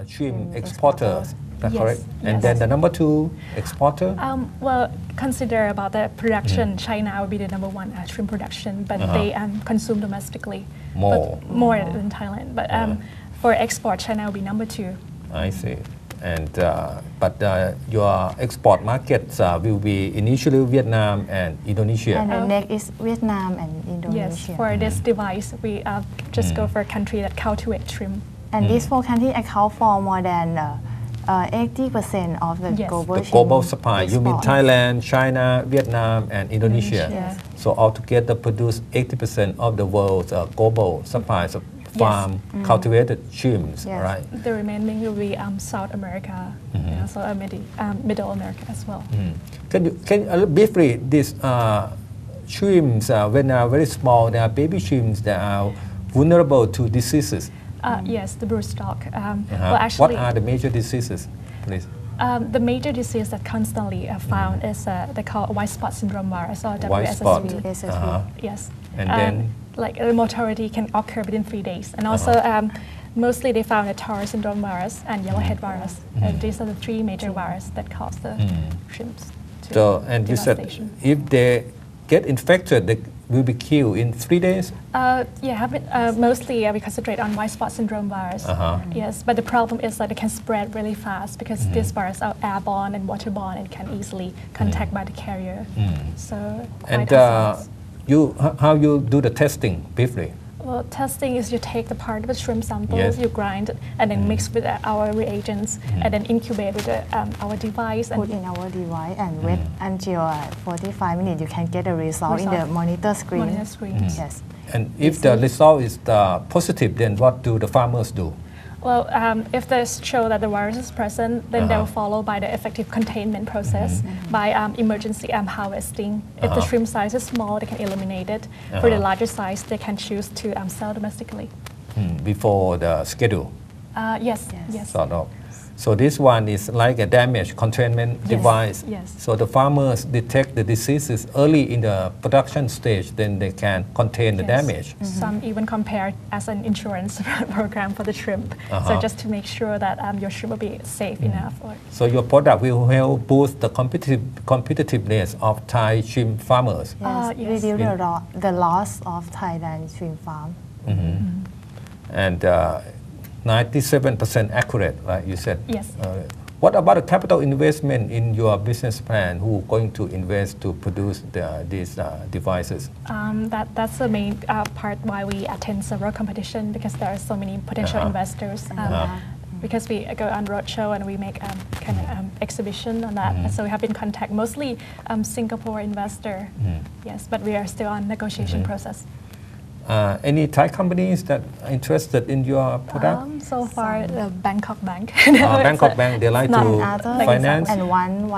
Shrimp exporters, Yes, correct? And yes. then the number 2 exporter? Well, consider about the production, China would be the number 1 shrimp production, but they consume domestically. More. But more than Thailand. But for export, China will be number 2. I see. And but your export markets will be initially Vietnam and Indonesia. And the next is Vietnam and Indonesia. Yes, for this device, we just go for a country that cultivate shrimp. And these 4 countries account for more than 80% of the Yes. global The shrimp global supply. You mean export. Thailand, China, Vietnam, and Indonesia. Yes. So altogether produce 80% of the world's global supplies of farm cultivated shrimps, Yes. right? The remaining will be South America and also Middle America as well. Can you briefly these shrimps when they are very small, they are baby shrimps that are vulnerable to diseases. Yes, the broodstock. Well, What actually, are the major diseases, please? the major disease that constantly found is they call white spot syndrome virus or White spot. WSSV. SSV. Yes. And then? Like mortality can occur within 3 days. And also, mostly they found a Torres syndrome virus and yellowhead virus. These are the 3 major viruses that cause the shrimps to So, and you said devastation. if they get infected, they will be killed in 3 days? Mostly we concentrate on white spot syndrome virus. Yes, but the problem is that it can spread really fast because this virus are airborne and waterborne and can easily contact by the carrier. So And quite hazardous. how you do the testing briefly? Well, testing is you take the part of the shrimp samples, Yes. you grind it, and then mix with our reagents, and then incubate with our device. Put in our device and wait until 45 minutes. You can get a result in the monitor screen. Monitor screen. Yes. And if the result is positive, then what do the farmers do? Well, if they show that the virus is present, then they will follow by the effective containment process by emergency harvesting. If the shrimp size is small, they can eliminate it. For the larger size, they can choose to sell domestically. Before the schedule, Yes. sort of. So this one is like a damage containment device. Yes. So the farmers detect the diseases early in the production stage, then they can contain the damage. Some even compare as an insurance program for the shrimp. So just to make sure that your shrimp will be safe enough. So your product will help boost the competitiveness of Thai shrimp farmers. Yes. Yes. Reduce the loss of Thailand shrimp farm. And 97% accurate, right? You said. Yes. What about the capital investment in your business plan? Who going to invest to produce these devices? That's the main part why we attend several competitions because there are so many potential investors. Because we go on roadshow and we make kind of exhibition on that. So we have been contact mostly Singapore investor. Yes, but we are still on negotiation process. Any Thai companies that are interested in your product? So far, the Bangkok Bank. Bangkok Bank, they like to finance? And one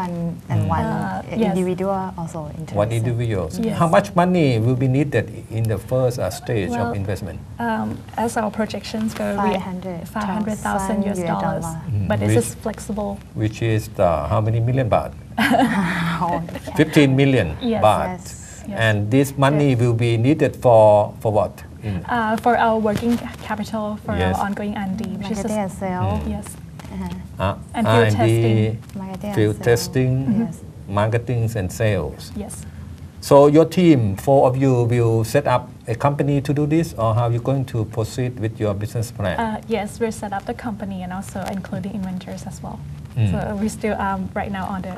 yes. individual also interested. One individual. Yes. How much money will be needed in the first stage Well, of investment? As our projections go, $500,000 US. But this is flexible. Which is how many million baht? 15 million Yes. baht. Yes. And this money will be needed for what? For our working capital for Yes. our ongoing R&D, which is Marketing and sales. yes. And field testing. Marketing and field sales. testing, Yes. marketing and sales. Yes. So your team, 4 of you, will set up a company to do this, or how are you going to proceed with your business plan? Yes, we're set up the company and also including inventors as well. So we're still right now on the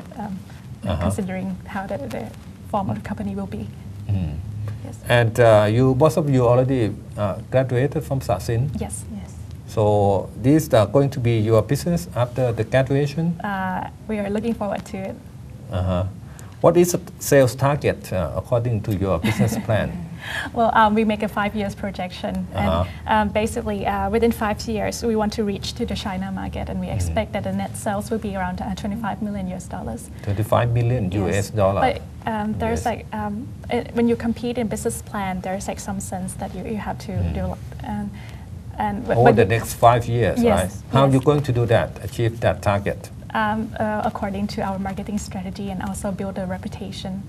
considering how the form of the company will be. Yes. And both of you already graduated from Sasin. Yes. So this going to be your business after the graduation? We are looking forward to it. What is the sales target according to your business plan? Well, we make a 5 years projection, and basically within 5 years we want to reach to the China market, and we expect that the net sales will be around $25 million US. 25 million US dollar. But there's when you compete in business plan, there's some sense that you have to do, over the next 5 years, Yes, right? How are yes. you going to do that? Achieve that target? According to our marketing strategy and also build a reputation.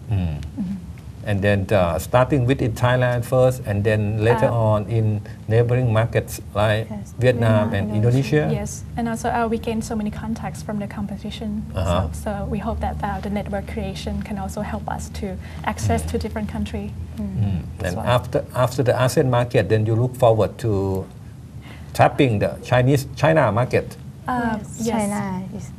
and then starting with in Thailand first, and then later on in neighboring markets like Vietnam and Indonesia. Yes, and also we gained so many contacts from the competition. So we hope that the network creation can also help us to access to different countries. And after the ASEAN market, then you look forward to tapping the China market. Yes. China is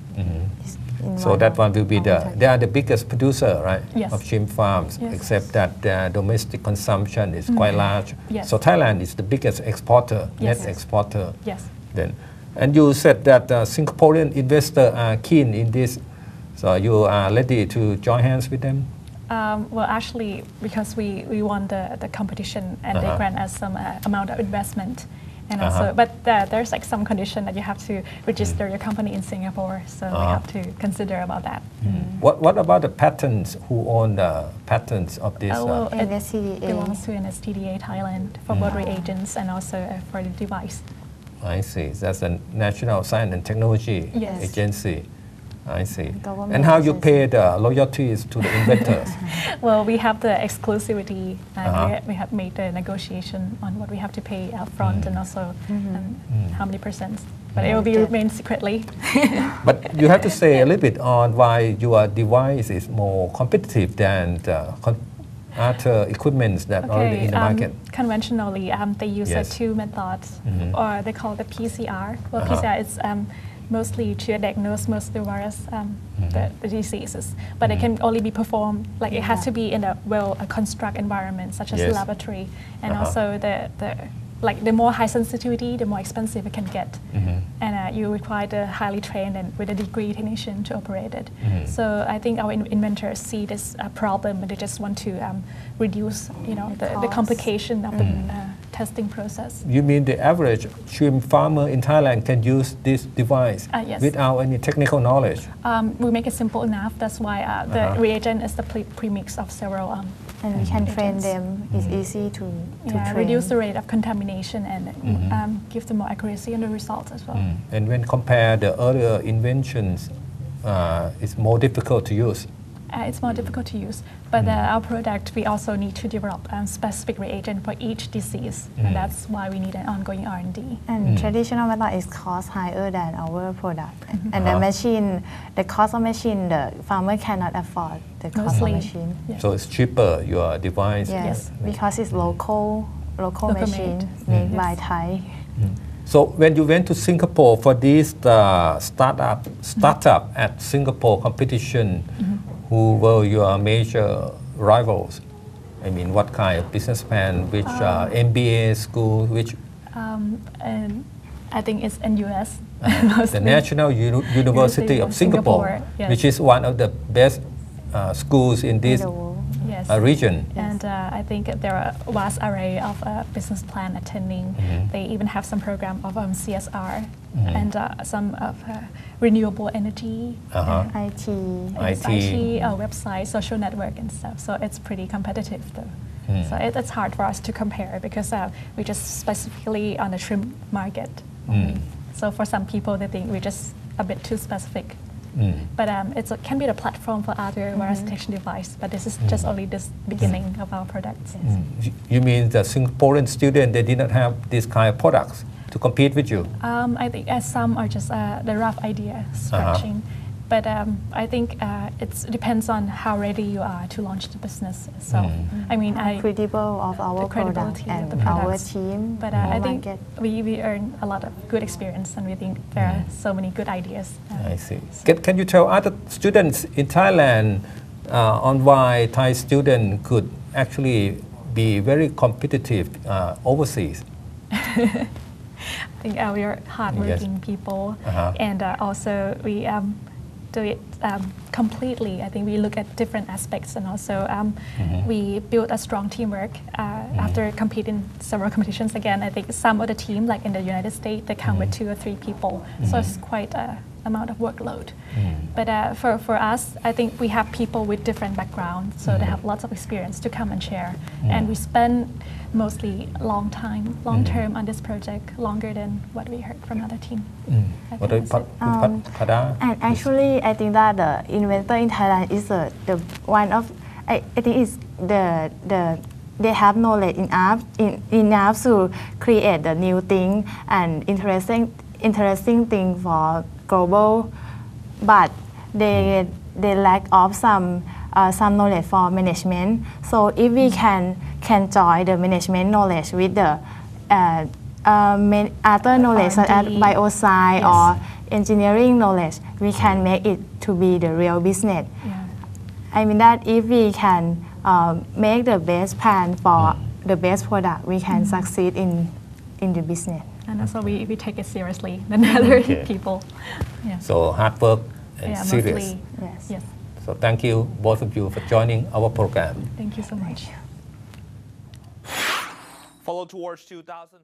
so that one will be they are the biggest producer, right, yes. of shrimp farms, yes. except that their domestic consumption is quite large. Yes. So Thailand is the biggest exporter, yes. net exporter. Yes. Then, and you said that Singaporean investors are keen in this, so you are ready to join hands with them? Well, actually, because we won the competition and they grant us some amount of investment. And also, but there's like some condition that you have to register your company in Singapore, so we have to consider about that. What about the patents? Who own the patents of this? Well, it NSTDA belongs to NSTDA Thailand for both reagents and also for the device. I see. That's a National Science and Technology Agency. I see. And how you pay the loyalties to the inventors? Well, we have the exclusivity, and we have made the negotiation on what we have to pay up front and also how many percent. But it will be remained secretly. But you have to say a little bit on why your device is more competitive than the other equipments that are already in the market. Conventionally, they use two methods, or they call the PCR. Well, PCR is mostly to diagnose most of the virus, the diseases. But it can only be performed, like it has to be in a well-constructed environment, such as laboratory. And also the more high sensitivity, the more expensive it can get. And you require the highly trained and with a degree technician to operate it. So I think our inventors see this problem and they just want to reduce, the complication of the testing process. You mean the average shrimp farmer in Thailand can use this device without any technical knowledge? We make it simple enough. That's why the reagent is the premix of several and we can train them. It's easy to train. Reduce the rate of contamination and give them more accuracy in the results as well. And when compare the earlier inventions, it's more difficult to use. It's more difficult to use, but our product, we also need to develop specific reagent for each disease, and that's why we need an ongoing R&D. And traditional method is cost higher than our product, and the machine, the cost of machine, the farmer cannot afford the cost of machine. Yes. So it's cheaper, your device? Yes, because it's local machine made by Thai. So when you went to Singapore for this startup at Singapore competition, who were your major rivals? I mean, what kind of business plan, which MBA school, which? And I think it's in US. The National University of Singapore, which is one of the best schools in this region. And I think there are a vast array of business plan attending. They even have some program of CSR and some of renewable energy, IT, website, social network and stuff. So it's pretty competitive though. So it's hard for us to compare because we just specifically on the shrimp market. So for some people they think we're just a bit too specific. But it can be the platform for other virus detection device, but this is just only the beginning of our products. You mean the Singaporean student, they did not have this kind of products to compete with you? I think some are just the rough idea, scratching. But I think it depends on how ready you are to launch the business. So, I mean, credible of our product and our team. But I think we earn a lot of good experience, and we think there are so many good ideas. I see. Can you tell other students in Thailand on why Thai students could actually be very competitive overseas? I think we are hardworking people, and also we do it completely. I think we look at different aspects, and also we build a strong teamwork after competing several competitions. Again, I think some of the team, like in the United States, they come with 2 or 3 people, so it's quite a amount of workload. But for us, I think we have people with different backgrounds, so they have lots of experience to come and share. And we spend mostly long term on this project, longer than what we heard from other team. And actually, I think that the inventor in Thailand is the one of I think it's they have knowledge enough to create the new thing and interesting thing for global, but they lack of some knowledge for management. So if we can join the management knowledge with the other knowledge such as bioscience or engineering knowledge, we can make it to be the real business. I mean that if we can make the best plan for the best product, we can succeed in the business. And also we take it seriously than other people. Yeah. So hard work and serious. Mostly, yes. So thank you both of you for joining our program. Thank you so much. Follow towards 2000.